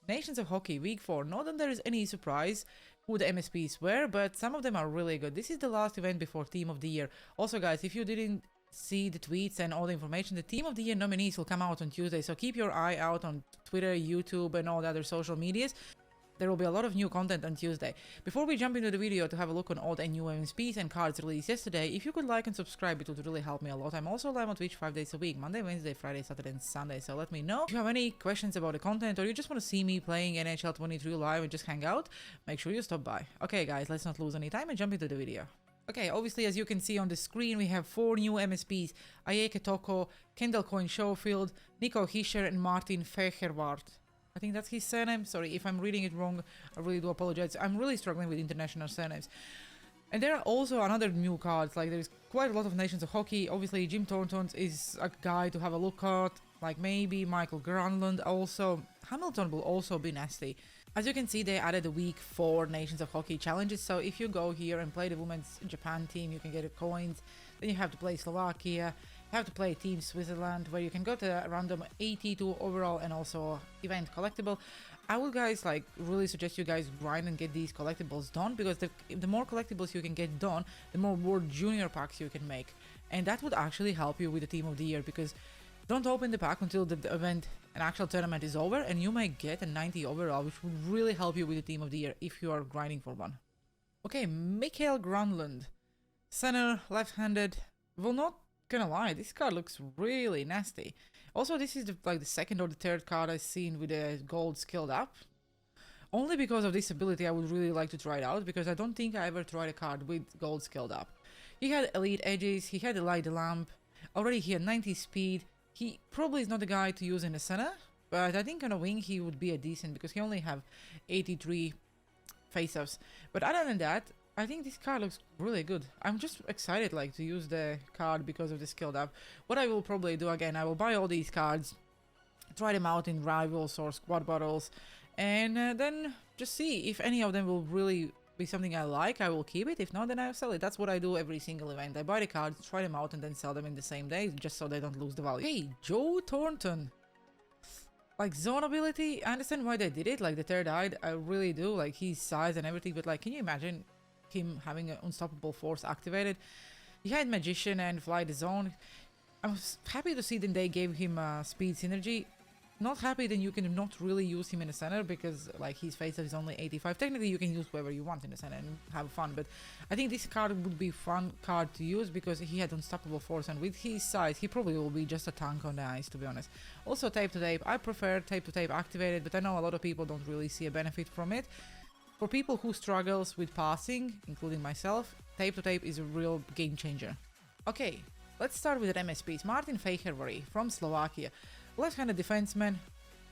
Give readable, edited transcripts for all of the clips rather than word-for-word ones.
Nations of Hockey Week 4. Not that there is any surprise who the MSPs were, but some of them are really good. This is the last event before Team of the Year. Also guys, if you didn't see the tweets and all the information, the Team of the Year nominees will come out on Tuesday, so keep your eye out on Twitter, YouTube and all the other social medias. There will be a lot of new content on Tuesday. Before we jump into the video to have a look on all the new MSPs and cards released yesterday, if you could like and subscribe, it would really help me a lot. I'm also live on Twitch 5 days a week, Monday, Wednesday, Friday, Saturday and Sunday, so let me know. If you have any questions about the content or you just want to see me playing NHL 23 live and just hang out, make sure you stop by. Okay guys, let's not lose any time and jump into the video. Okay, obviously as you can see on the screen we have 4 new MSPs, Yaketoko, Kendall Coyne-Schofield, Nico Hisher and Martin Fehervart. I think that's his surname. Sorry if I'm reading it wrong, I really do apologize. I'm really struggling with international surnames. And there are also another new cards, like there's quite a lot of Nations of Hockey. Obviously Jim Thornton is a guy to have a look at, like maybe Mikhail Grigorenko also. Hamilton will also be nasty. As you can see, they added a week 4 Nations of Hockey challenges, so if you go here and play the Women's Japan team, you can get coins. Then you have to play Slovakia, you have to play Team Switzerland, where you can go to a random 82 overall and also event collectible. I would guys like really suggest you guys grind and get these collectibles done, because the more collectibles you can get done, the more World Junior packs you can make. And that would actually help you with the Team of the Year, because don't open the pack until the event, an actual tournament is over, and you may get a 90 overall, which would really help you with the Team of the Year if you are grinding for one. Okay, Mikhail Grigorenko, center, left-handed. Well, not gonna lie, this card looks really nasty. Also, this is like the second or the third card I've seen with a gold skilled up. Only because of this ability, I would really like to try it out, because I don't think I ever tried a card with gold skilled up. He had elite edges, he had a light lamp, already he had 90 speed. He probably is not the guy to use in the center, but I think on a wing he would be a decent, because he only have 83 face-offs. But other than that, I think this card looks really good. I'm just excited like to use the card because of the skilled up. What I will probably do again, I will buy all these cards, try them out in rivals or squad battles, and then just see if any of them will really be something I like. I will keep it. If not, then I'll sell it. That's what I do every single event. I buy the cards, try them out, and then sell them in the same day, just so they don't lose the value. Hey, Joe Thornton. Like zone ability, I understand why they did it, like the third eye, I really do, like his size and everything, but like, can you imagine him having an unstoppable force activated? He had magician and fly the zone. I was happy to see that they gave him speed synergy. Not happy that you can not really use him in the center, because like his face is only 85. Technically you can use whoever you want in the center and have fun, but I think this card would be fun card to use because he had unstoppable force, and with his size he probably will be just a tank on the ice, to be honest. Also tape to tape, I prefer tape to tape activated, but I know a lot of people don't really see a benefit from it. For people who struggles with passing, including myself, tape to tape is a real game changer. Okay, let's start with the MSPs. Martin Fehervart from Slovakia. Left-handed defenseman.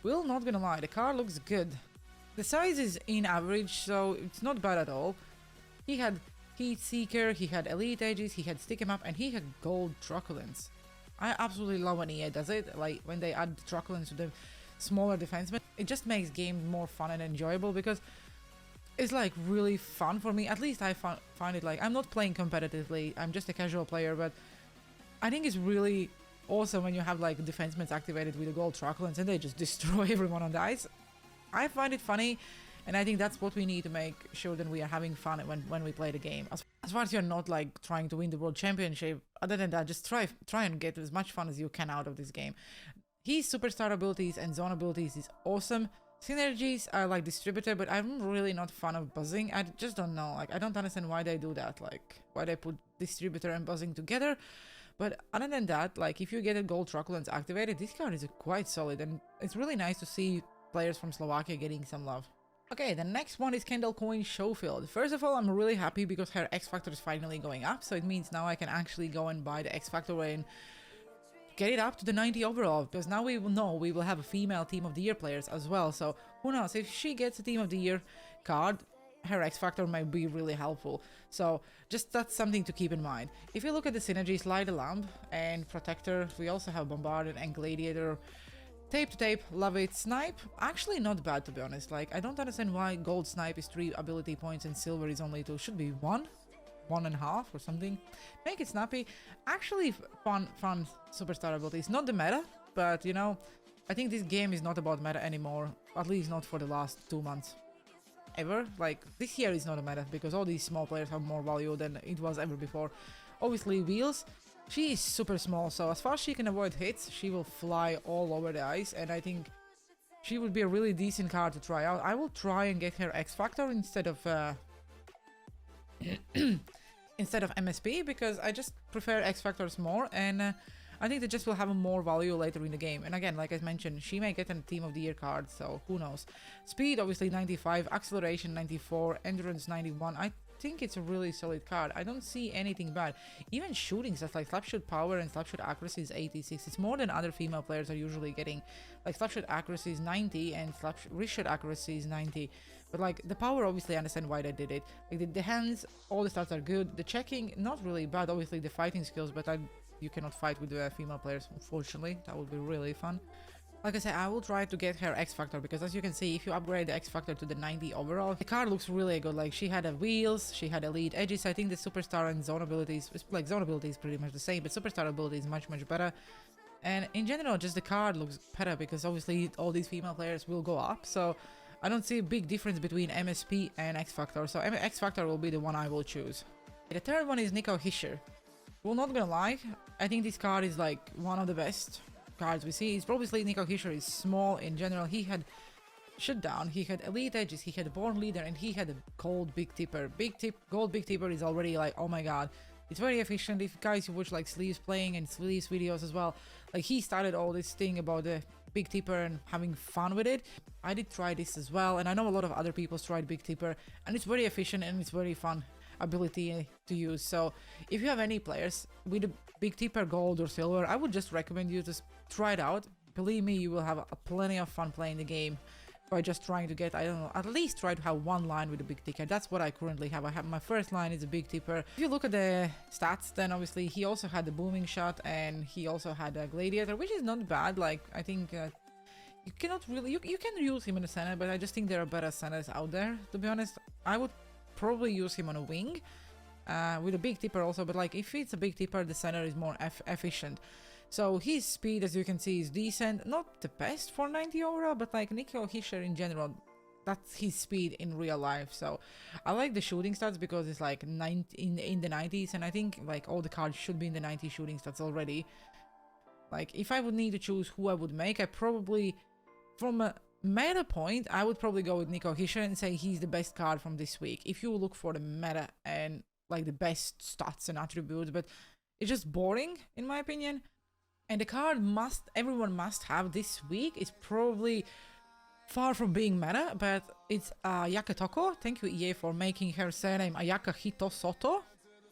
Well, not gonna lie, the card looks good. The size is in average, so it's not bad at all. He had Heat Seeker, he had elite edges, he had stick 'em up, and he had gold truculence. I absolutely love when EA does it, like when they add the truculence to the smaller defenseman. It just makes games more fun and enjoyable, because it's like really fun for me. At least I find it. Like, I'm not playing competitively, I'm just a casual player, but I think it's really awesome when you have like defensemen activated with the gold truculence and they just destroy everyone on the ice. I find it funny, and I think that's what we need to make sure that we are having fun when we play the game. As far as you're not like trying to win the world championship, other than that, just try and get as much fun as you can out of this game. His superstar abilities and zone abilities is awesome. Synergies are like distributor, but I'm really not fan of buzzing. I just don't know, like I don't understand why they do that, like why they put distributor and buzzing together. But other than that, like if you get a gold truculence activated, this card is quite solid, and it's really nice to see players from Slovakia getting some love. Okay, the next one is Kendall Coyne-Schofield. First of all, I'm really happy because her X Factor is finally going up, so it means now I can actually go and buy the X Factor and get it up to the 90 overall, because now we will know we will have a female Team of the Year players as well, so who knows, if she gets a Team of the Year card, her X Factor might be really helpful. So just that's something to keep in mind. If you look at the synergies, Light a Lamp and Protector, we also have Bombarded and Gladiator. Tape to tape, love it. Snipe, actually not bad, to be honest. Like, I don't understand why gold snipe is 3 ability points and silver is only 2. Should be 1.5 or something. Make it snappy. Actually fun superstar abilities. Not the meta, but you know, I think this game is not about meta anymore, at least not for the last 2 months. Ever. Like, this year is not a meta, because all these small players have more value than it was ever before. Obviously, Wheels, she is super small, so as far as she can avoid hits, she will fly all over the ice, and I think she would be a really decent card to try out. I will try and get her X Factor instead of instead of MSP, because I just prefer X Factors more, and I think they just will have more value later in the game. And again, like I mentioned, she may get a Team of the Year card, so who knows. Speed, obviously 95, Acceleration 94, Endurance 91. I think it's a really solid card. I don't see anything bad. Even shooting stuff like Slapshot Power and Slapshot Accuracy is 86. It's more than other female players are usually getting. Like Slapshot Accuracy is 90 and Wrist Shot Accuracy is 90. But like the power, obviously I understand why they did it. Like the hands, all the stats are good. The checking, not really bad. Obviously the fighting skills, but you cannot fight with the female players, unfortunately. That would be really fun. Like I said, I will try to get her X Factor, because as you can see, if you upgrade the X Factor to the 90 overall, the card looks really good. Like, she had a wheels, she had elite edges. I think the Superstar and Zone abilities, like Zone ability is pretty much the same, but Superstar ability is much better. And in general, just the card looks better, because obviously all these female players will go up, so I don't see a big difference between MSP and X Factor, so X Factor will be the one I will choose. The third one is Nico Hisher. Well, not gonna lie, I think this card is like one of the best cards we see. It's obviously Nico Hisher is small in general. He had Shutdown, he had elite edges, he had Born Leader, and he had a gold big tipper. Gold big tipper is already like, oh my god. It's very efficient. If guys who watch like Sleeves playing and Sleeves videos as well, like he started all this thing about the big tipper and having fun with it. I did try this as well, and I know a lot of other people tried big tipper, and it's very efficient and it's very fun ability to use. So if you have any players with a big tipper gold or silver, I would just recommend you to try it out. Believe me, you will have plenty of fun playing the game by just trying to get, I don't know, at least try to have one line with a big tipper. That's what I currently have. I have my first line is a big tipper. If you look at the stats, then obviously he also had the booming shot, and he also had a gladiator, which is not bad. Like, I think you cannot really, you can use him in a center, but I just think there are better centers out there, to be honest. I would probably use him on a wing with a big tipper also, but like if it's a big tipper, the center is more efficient. So his speed, as you can see, is decent. Not the best for 90 overall, but like Nico Hisher in general, that's his speed in real life. So I like the shooting stats because it's like in the 90s, and I think like all the cards should be in the 90 shooting stats already. Like if I would need to choose who I would make, I probably, from a meta point, I would probably go with Nico Hisher and say he's the best card from this week. If you look for the meta and like the best stats and attributes, but it's just boring in my opinion. And the card everyone must have this week. It's probably far from being meta, but it's Yaketoko. Thank you EA for making her surname Yaketoko Soto.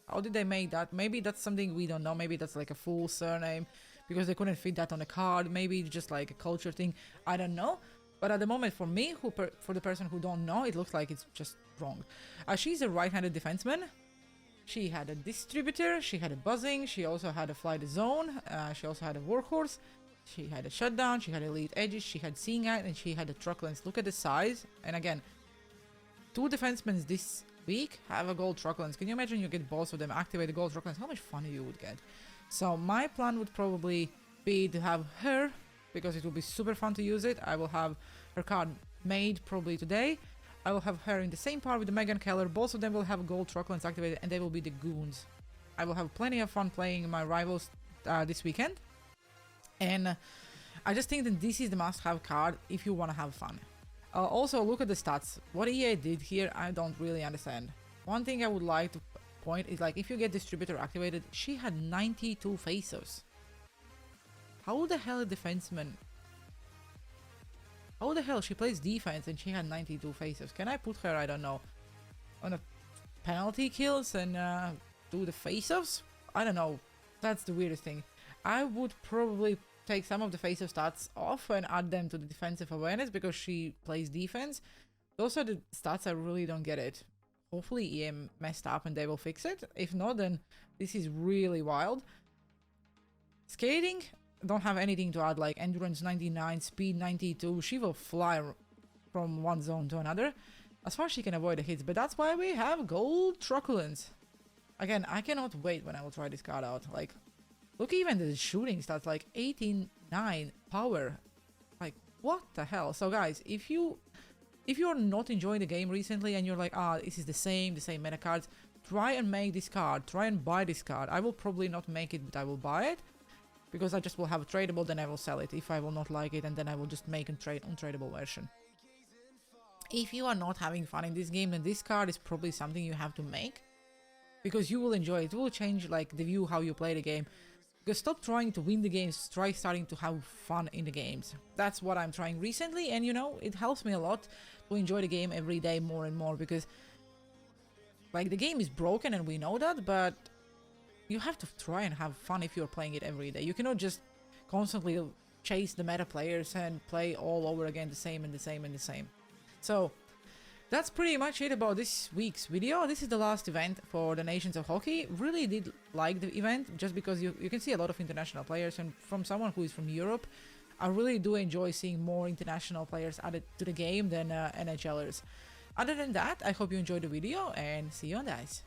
How did they make that? Maybe that's something we don't know. Maybe that's like a full surname because they couldn't fit that on the card. Maybe it's just like a culture thing. I don't know. But at the moment, for me, for the person who don't know, it looks like it's just wrong. She's a right-handed defenseman. She had a distributor, she had a buzzing, she also had a fly the zone, she also had a workhorse, she had a shutdown, she had elite edges, she had seeing eye, and she had a truculence. Look at the size. And again, 2 defensemen this week have a gold truculence. Can you imagine you get both of them, activate the gold truculence? How much fun you would get. So my plan would probably be to have her, because it will be super fun to use it. I will have her card made probably today. I will have her in the same part with the Megan Keller. Both of them will have gold truculence activated, and they will be the goons. I will have plenty of fun playing my rivals this weekend. And I just think that this is the must-have card if you want to have fun. Also, look at the stats. What EA did here, I don't really understand. One thing I would like to point is, like, if you get distributor activated, she had 92 face-offs. How the hell a defenseman... How the hell she plays defense and she had 92 faces? Can I put her, I don't know, on a penalty kills and do the face-offs? I don't know. That's the weirdest thing. I would probably take some of the face-off stats off and add them to the defensive awareness because she plays defense. Those are the stats I really don't get it. Hopefully EA messed up and they will fix it. If not, then this is really wild. Skating, don't have anything to add, like endurance 99, speed 92. She will fly from one zone to another as far as she can avoid the hits, but that's why we have gold truculence. Again, I cannot wait when I will try this card out. Like, look, even the shooting stats, like 89 power. What the hell? So guys, if you're not enjoying the game recently and you're like, this is the same meta cards, try and make this card, try and buy this card. I will probably not make it, but I will buy it, because I just will have a tradable, then I will sell it if I will not like it, and then I will just make a untradeable version. If you are not having fun in this game, then this card is probably something you have to make, because you will enjoy it. It will change like the view how you play the game. Because stop trying to win the games, try starting to have fun in the games. That's what I'm trying recently, and you know, it helps me a lot to enjoy the game every day more and more, because like the game is broken and we know that, but you have to try and have fun if you're playing it every day. You cannot just constantly chase the meta players and play all over again the same and the same and the same. So that's pretty much it about this week's video. This is the last event for the Nations of Hockey. Really did like the event, just because you can see a lot of international players, and from someone who is from Europe, I really do enjoy seeing more international players added to the game than NHLers. Other than that, I hope you enjoyed the video, and see you on the ice.